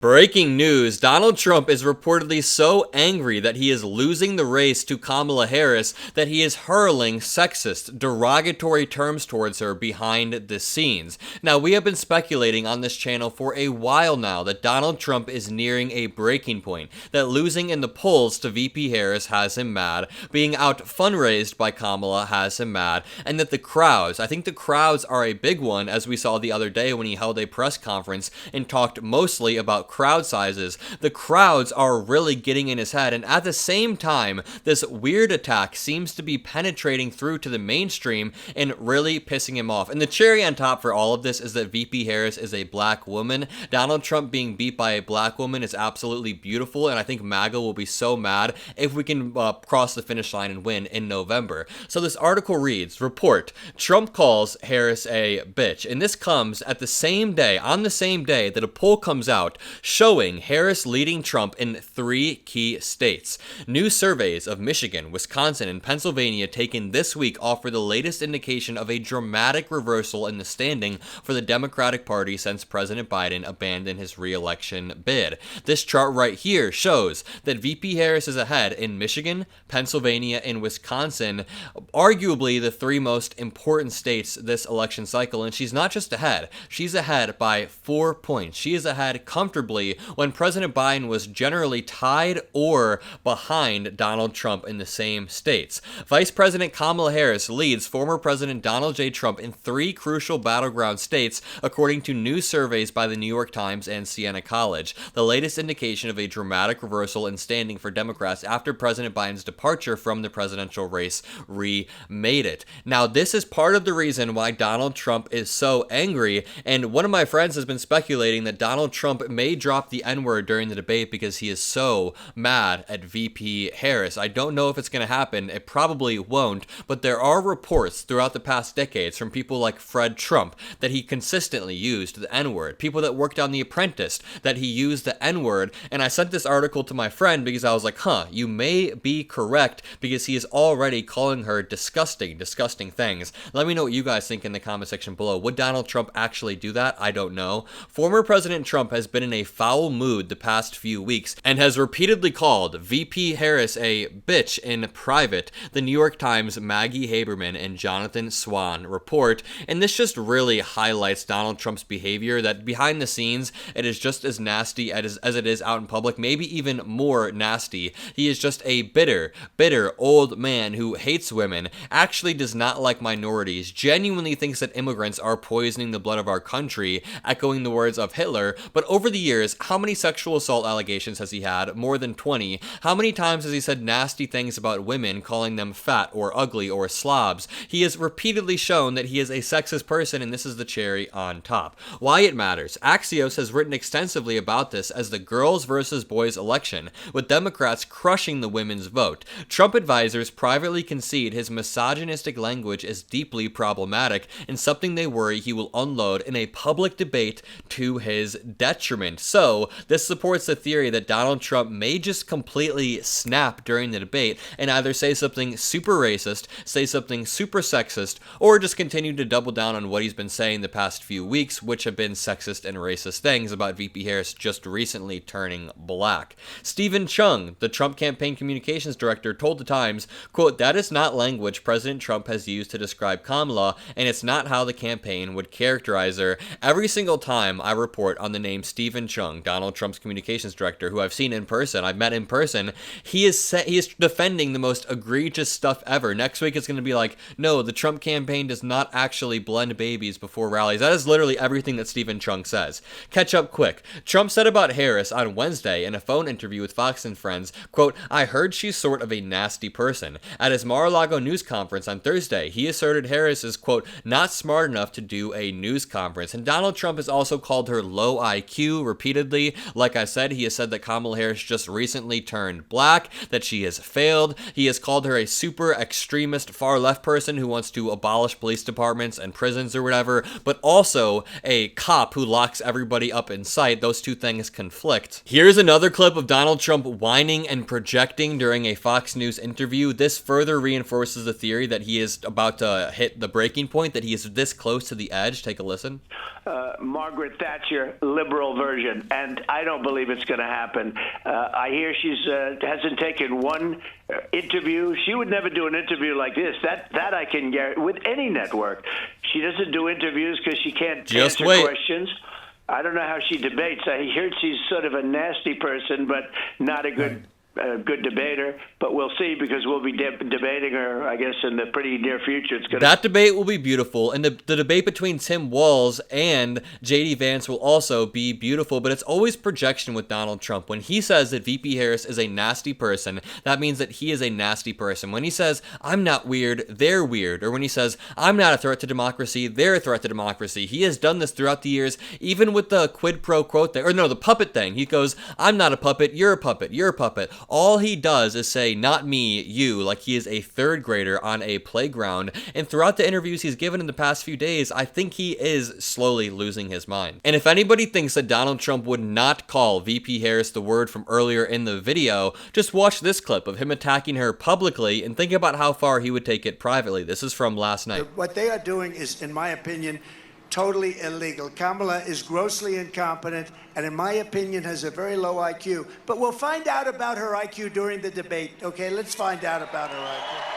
Breaking news, Donald Trump is reportedly so angry that he is losing the race to Kamala Harris that he is hurling sexist, derogatory terms towards her behind the scenes. Now, we have been speculating on this channel for a while now that Donald Trump is nearing a breaking point, that losing in the polls to VP Harris has him mad, being out fundraised by Kamala has him mad, and that the crowds, I think the crowds are a big one, as we saw the other day when he held a press conference and talked mostly about crowd sizes. The crowds are really getting in his head, and at the same time, this weird attack seems to be penetrating through to the mainstream and really pissing him off. And the cherry on top for all of this is that VP Harris is a black woman. Donald Trump being beat by a black woman is absolutely beautiful, and I think MAGA will be so mad if we can cross the finish line and win in November. So this article reads, report, Trump calls Harris a bitch. And this comes at the same day, on the same day that a poll comes out showing Harris leading Trump in 3 key states. New surveys of Michigan, Wisconsin, and Pennsylvania taken this week offer the latest indication of a dramatic reversal in the standing for the Democratic Party since President Biden abandoned his re-election bid. This chart right here shows that VP Harris is ahead in Michigan, Pennsylvania, and Wisconsin, arguably the 3 most important states this election cycle, and she's not just ahead, she's ahead by 4 points. She is ahead comfortably when President Biden was generally tied or behind Donald Trump in the same states. Vice President Kamala Harris leads former President Donald J. Trump in 3 crucial battleground states, according to new surveys by the New York Times and Siena College, the latest indication of a dramatic reversal in standing for Democrats after President Biden's departure from the presidential race remade it. Now, this is part of the reason why Donald Trump is so angry, and one of my friends has been speculating that Donald Trump may drop the N-word during the debate because he is so mad at VP Harris. I don't know if it's going to happen. It probably won't, but there are reports throughout the past decades from people like Fred Trump that he consistently used the N-word. People that worked on The Apprentice that he used the N-word, and I sent this article to my friend because I was like, you may be correct because he is already calling her disgusting things. Let me know what you guys think in the comment section below. Would Donald Trump actually do that? I don't know. Former President Trump has been in a foul mood the past few weeks and has repeatedly called VP Harris a bitch in private, the New York Times' Maggie Haberman and Jonathan Swan report, and this just really highlights Donald Trump's behavior, that behind the scenes it is just as nasty as it is out in public, maybe even more nasty. He is just a bitter old man who hates women, actually does not like minorities, genuinely thinks that immigrants are poisoning the blood of our country, echoing the words of Hitler. But over the years, how many sexual assault allegations has he had? More than 20. How many times has he said nasty things about women, calling them fat or ugly or slobs? He has repeatedly shown that he is a sexist person, and this is the cherry on top. Why it matters. Axios has written extensively about this as the girls versus boys election, with Democrats crushing the women's vote. Trump advisors privately concede his misogynistic language is deeply problematic and something they worry he will unload in a public debate to his detriment. So, this supports the theory that Donald Trump may just completely snap during the debate and either say something super racist, say something super sexist, or just continue to double down on what he's been saying the past few weeks, which have been sexist and racist things about VP Harris just recently turning black. Stephen Chung, the Trump campaign communications director, told the Times, quote, "That is not language President Trump has used to describe Kamala, and it's not how the campaign would characterize her. Every single time I report on the name Stephen Chung, Donald Trump's communications director, who I've seen in person, I've met in person, he is defending the most egregious stuff ever. Next week it's going to be like, no, the Trump campaign does not actually blend babies before rallies." That is literally everything that Stephen Chung says. Catch up quick. Trump said about Harris on Wednesday in a phone interview with Fox and Friends, quote, "I heard she's sort of a nasty person." At his Mar-a-Lago news conference on Thursday, he asserted Harris is, quote, "not smart enough to do a news conference." And Donald Trump has also called her low IQ repeatedly. Like I said, he has said that Kamala Harris just recently turned black, that she has failed. He has called her a super extremist far left person who wants to abolish police departments and prisons or whatever, but also a cop who locks everybody up in sight. Those two things conflict. Here's another clip of Donald Trump whining and projecting during a Fox News interview. This further reinforces the theory that he is about to hit the breaking point, that he is this close to the edge. Take a listen. Margaret Thatcher, liberal version. illusion, and I don't believe it's going to happen. I hear she's hasn't taken one interview. She would never do an interview like this. That I can guarantee with any network. She doesn't do interviews because she can't answer questions. I don't know how she debates. I heard she's sort of a nasty person, but not a good good debater, but we'll see, because we'll be debating her, I guess, in the pretty near future. That debate will be beautiful, and the debate between Tim Walz and J.D. Vance will also be beautiful, but it's always projection with Donald Trump. When he says that VP Harris is a nasty person, that means that he is a nasty person. When he says, I'm not weird, they're weird, or when he says, I'm not a threat to democracy, they're a threat to democracy. He has done this throughout the years, even with the quid pro quo thing, or no, the puppet thing. He goes, I'm not a puppet, you're a puppet, you're a puppet. All he does is say, not me, you, like he is a third grader on a playground. And throughout the interviews he's given in the past few days, I think he is slowly losing his mind. And if anybody thinks that Donald Trump would not call VP Harris the word from earlier in the video, just watch this clip of him attacking her publicly and think about how far he would take it privately. This is from last night. What they are doing is, in my opinion, totally illegal. Kamala is grossly incompetent and, in my opinion, has a very low IQ. But we'll find out about her IQ during the debate. Okay, let's find out about her IQ.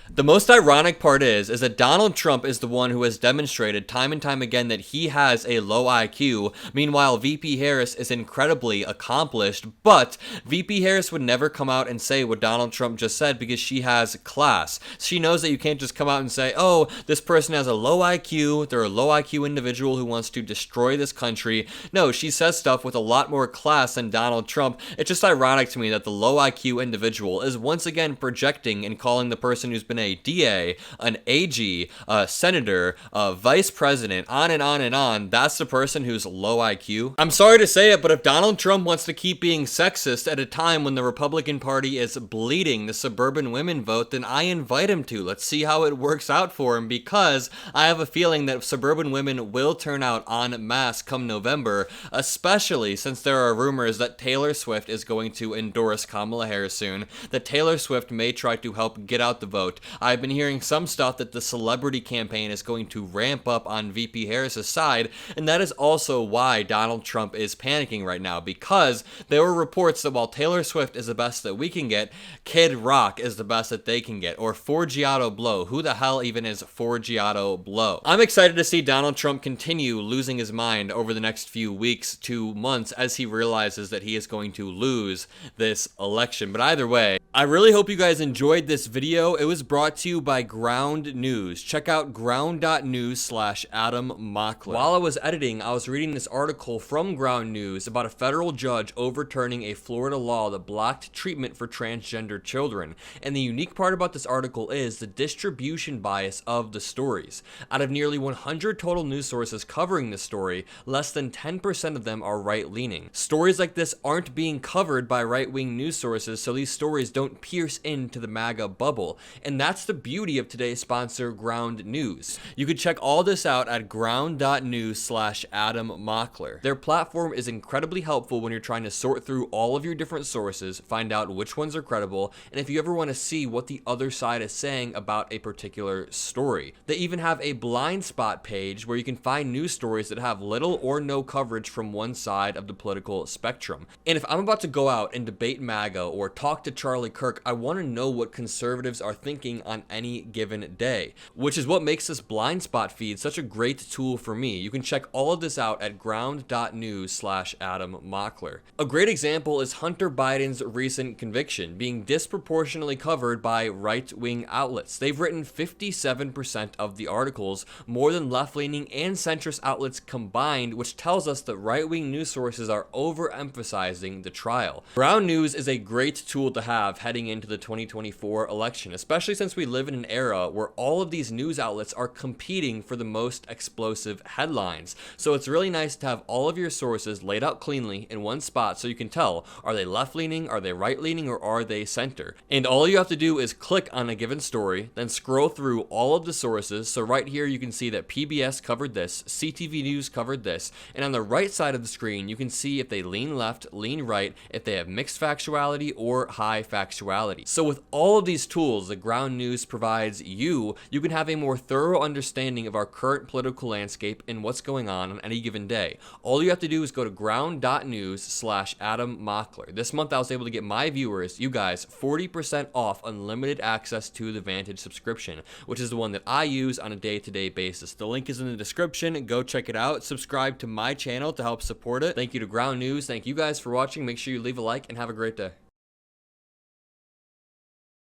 The most ironic part is that Donald Trump is the one who has demonstrated time and time again that he has a low IQ. Meanwhile, VP Harris is incredibly accomplished, but VP Harris would never come out and say what Donald Trump just said because she has class. She knows that you can't just come out and say, oh, this person has a low IQ, they're a low IQ individual who wants to destroy this country. No, she says stuff with a lot more class than Donald Trump. It's just ironic to me that the low IQ individual is once again projecting and calling the person who's been a DA, an AG, a senator, a vice president, on and on and on. That's the person who's low IQ. I'm sorry to say it, but if Donald Trump wants to keep being sexist at a time when the Republican Party is bleeding the suburban women vote, then I invite him to. Let's see how it works out for him, because I have a feeling that suburban women will turn out en masse come November, especially since there are rumors that Taylor Swift is going to endorse Kamala Harris soon, that Taylor Swift may try to help get out the vote. I've been hearing some stuff that the celebrity campaign is going to ramp up on VP Harris's side, and that is also why Donald Trump is panicking right now, because there were reports that while Taylor Swift is the best that we can get, Kid Rock is the best that they can get, or Forgiato Blow. Who the hell even is Forgiato Blow? I'm excited to see Donald Trump continue losing his mind over the next few weeks to months as he realizes that he is going to lose this election. But either way, I really hope you guys enjoyed this video. It was brought to you by Ground News. Check out ground.news/Adam Mockler. While I was editing, I was reading this article from Ground News about a federal judge overturning a Florida law that blocked treatment for transgender children. And the unique part about this article is the distribution bias of the stories. Out of nearly 100 total news sources covering this story, less than 10% of them are right-leaning. Stories like this aren't being covered by right-wing news sources, so these stories don't pierce into the MAGA bubble. And that's the beauty of today's sponsor, Ground News. You can check all this out at ground.news/Adam Mockler. Their platform is incredibly helpful when you're trying to sort through all of your different sources, find out which ones are credible, and if you ever want to see what the other side is saying about a particular story. They even have a blind spot page where you can find news stories that have little or no coverage from one side of the political spectrum. And if I'm about to go out and debate MAGA or talk to Charlie Kirk, I want to know what conservatives are thinking on any given day, which is what makes this blind spot feed such a great tool for me. You can check all of this out at ground.news/Adam Mockler. A great example is Hunter Biden's recent conviction being disproportionately covered by right-wing outlets. They've written 57% of the articles, more than left-leaning and centrist outlets combined, which tells us that right-wing news sources are overemphasizing the trial. Ground News is a great tool to have heading into the 2024 election, especially since we live in an era where all of these news outlets are competing for the most explosive headlines. So it's really nice to have all of your sources laid out cleanly in one spot so you can tell, are they left-leaning, are they right-leaning, or are they center? And all you have to do is click on a given story, then scroll through all of the sources. So right here you can see that PBS covered this, CTV News covered this, and on the right side of the screen you can see if they lean left, lean right, if they have mixed factuality or high factuality. So with all of these tools that Ground Ground News provides you can have a more thorough understanding of our current political landscape and what's going on any given day. All you have to do is go to ground.news/Adam Mockler. This month I was able to get my viewers, you guys, 40% off unlimited access to the Vantage subscription, which is the one that I use on a day-to-day basis. The link is in the description. Go check it out. Subscribe to my channel to help support it. Thank you to Ground News. Thank you guys for watching. Make sure you leave a like and have a great day.